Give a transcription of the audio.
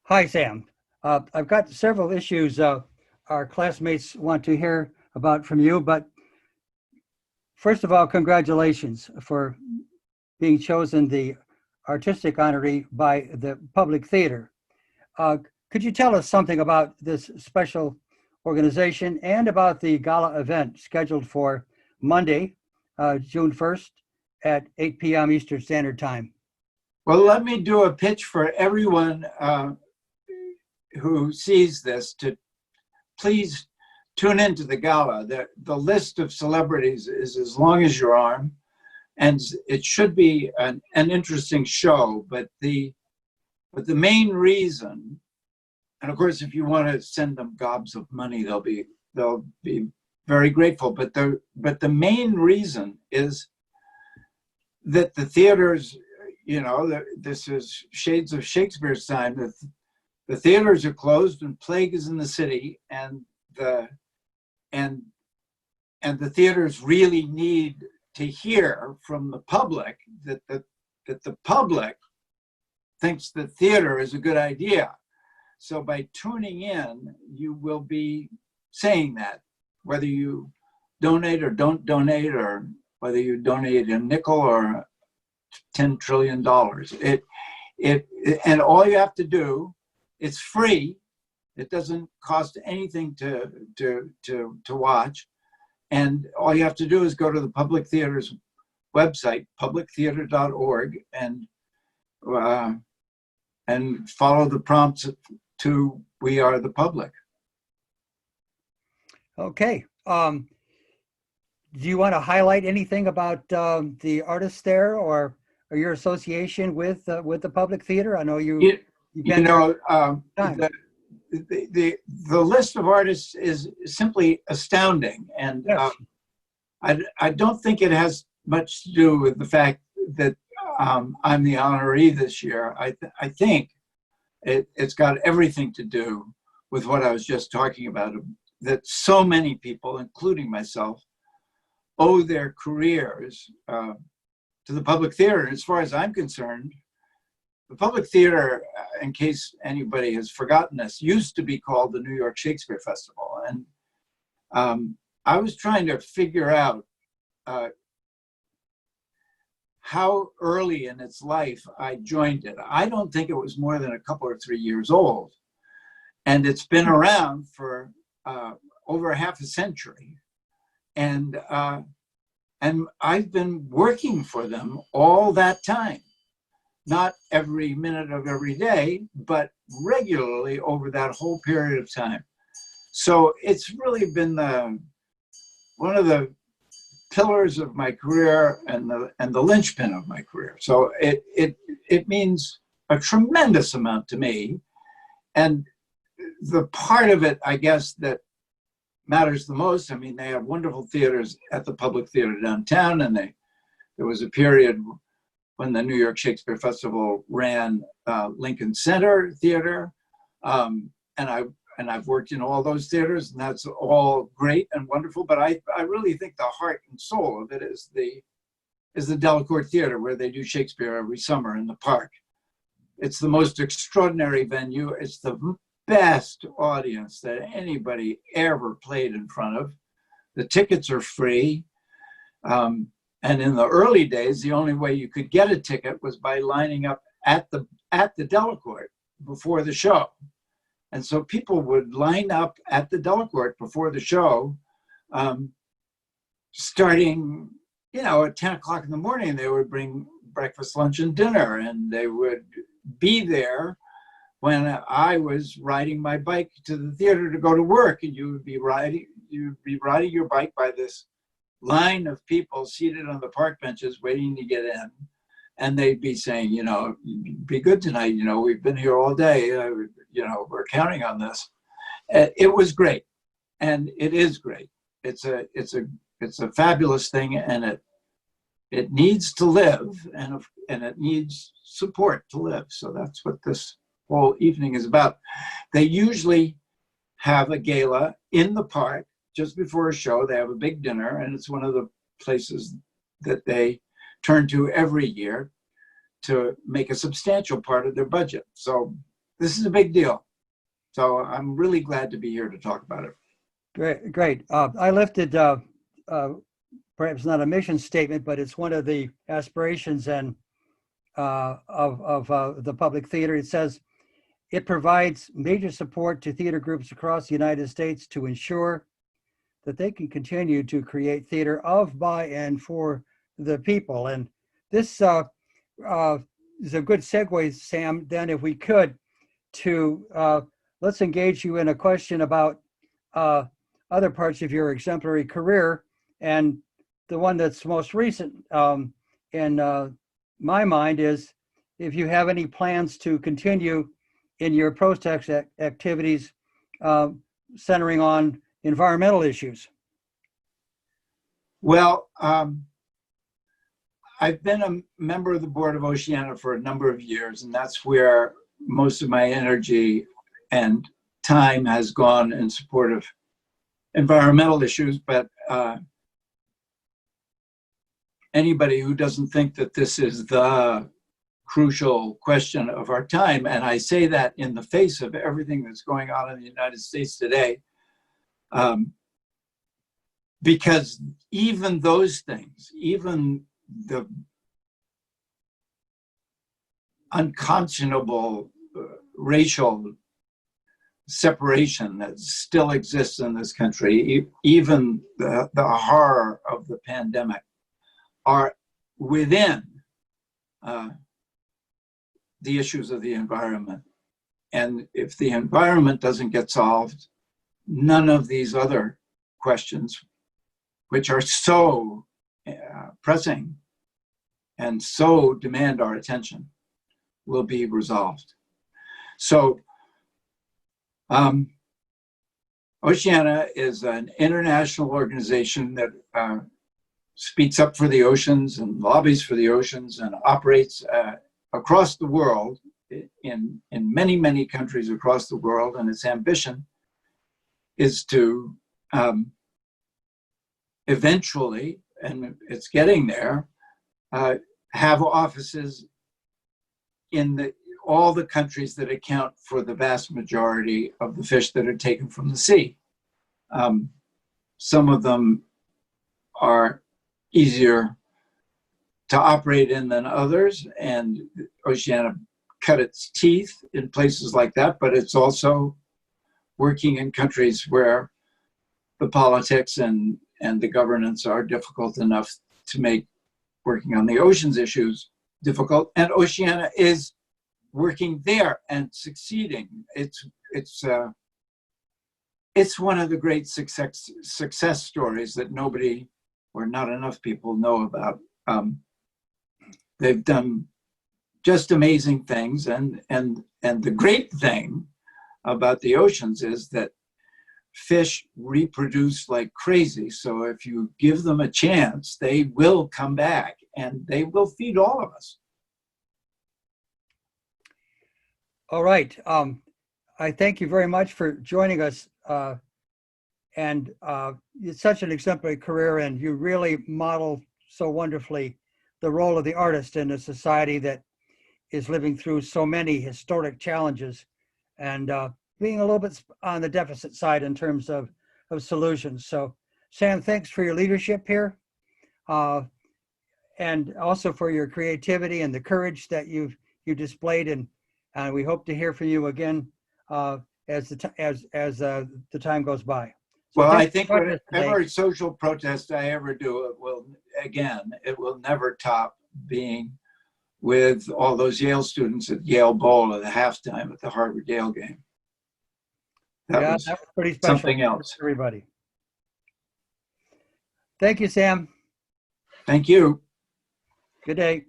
Hi, Sam. I've got several issues our classmates want to hear about from you, but first of all, congratulations for being chosen the artistic honoree by the Public Theater. Uh, could you tell us something about this special organization and about the gala event scheduled for Monday, June 1st at 8 p.m. Eastern Standard Time? Well, let me do a pitch for everyone who sees this to please tune into the gala. The list of celebrities is as long as your arm, and it should be an interesting show. But the main reason, and of course, if you want to send them gobs of money, they'll be very grateful. But the main reason is that the theaters, this is shades of Shakespeare's time. The theaters are closed and plague is in the city, and the theaters really need to hear from the public that the public thinks that theater is a good idea. So by tuning in, you will be saying that, whether you donate or don't donate, or whether you donate a nickel or $10 trillion. And all you have to do, it's free. It doesn't cost anything to watch. And all you have to do is go to the Public Theater's website, publictheater.org, and follow the prompts to We Are the Public. Okay. Do you want to highlight anything about the artists there, or your association with the Public Theater? I know you've been the list of artists is simply astounding, and yes. I don't think it has much to do with the fact that I'm the honoree this year. I think it's got everything to do with what I was just talking about, that so many people, including myself, owe their careers to the Public Theater. And as far as I'm concerned, the Public Theater, in case anybody has forgotten this, used to be called the New York Shakespeare Festival. And I was trying to figure out how early in its life I joined it. I don't think it was more than a couple or 3 years old. And it's been around for over half a century. And I've been working for them all that time. Not every minute of every day, but regularly over that whole period of time. So it's really been one of the pillars of my career and the linchpin of my career. So it means a tremendous amount to me. And the part of it, I guess, that matters the most, I mean, they have wonderful theaters at the Public Theater downtown, and there was a period when the New York Shakespeare Festival ran Lincoln Center Theater, and I've worked in all those theaters, and that's all great and wonderful. But I really think the heart and soul of it is the Delacorte Theater, where they do Shakespeare every summer in the park. It's the most extraordinary venue. It's the best audience that anybody ever played in front of. The tickets are free. And in the early days, the only way you could get a ticket was by lining up at the Delacorte before the show. And so people would line up at the Delacorte before the show, starting, at 10 o'clock in the morning. They would bring breakfast, lunch, and dinner, and they would be there when I was riding my bike to the theater to go to work, and you'd be riding your bike by this line of people seated on the park benches waiting to get in. And they'd be saying, be good tonight. We've been here all day. We're counting on this. It was great. And it is great. It's a fabulous thing, and it needs to live, and it needs support to live. So that's what this whole evening is about. They usually have a gala in the park just before a show. They have a big dinner, and it's one of the places that they turn to every year to make a substantial part of their budget. So this is a big deal. So I'm really glad to be here to talk about it. Great, great. I lifted perhaps not a mission statement, but it's one of the aspirations and of the public theater. It says it provides major support to theater groups across the United States to ensure that they can continue to create theater of, by, and for the people. And this is a good segue, Sam, then if we could, to let's engage you in a question about other parts of your exemplary career. And the one that's most recent in my mind is if you have any plans to continue in your protest activities centering on environmental issues. Well, I've been a member of the board of Oceana for a number of years, and that's where most of my energy and time has gone in support of environmental issues. But anybody who doesn't think that this is the crucial question of our time, and I say that in the face of everything that's going on in the United States today, because even those things, even the unconscionable racial separation that still exists in this country, even the horror of the pandemic, are within the issues of the environment. And if the environment doesn't get solved, none of these other questions, which are so pressing and so demand our attention, will be resolved. So Oceana is an international organization that speaks up for the oceans and lobbies for the oceans and operates across the world in many, many countries across the world. And its ambition is to eventually, and it's getting there, have offices in all the countries that account for the vast majority of the fish that are taken from the sea. Some of them are easier to operate in than others, and Oceana cut its teeth in places like that, but it's also working in countries where the politics and the governance are difficult enough to make working on the oceans issues difficult. And Oceana is working there and succeeding. It's one of the great success stories that nobody or not enough people know about. They've done just amazing things, and the great thing about the oceans is that fish reproduce like crazy. So if you give them a chance, they will come back and they will feed all of us. All right. I thank you very much for joining us. And it's such an exemplary career, and you really model so wonderfully the role of the artist in a society that is living through so many historic challenges and being a little bit on the deficit side in terms of solutions. So Sam, thanks for your leadership here and also for your creativity and the courage that you displayed. And we hope to hear from you again as the time goes by. So well, I think whatever social protest I ever do, it will never top being with all those Yale students at Yale Bowl at the halftime at the Harvard-Yale game. That was pretty special. Something else. Everybody. Thank you, Sam. Thank you. Good day.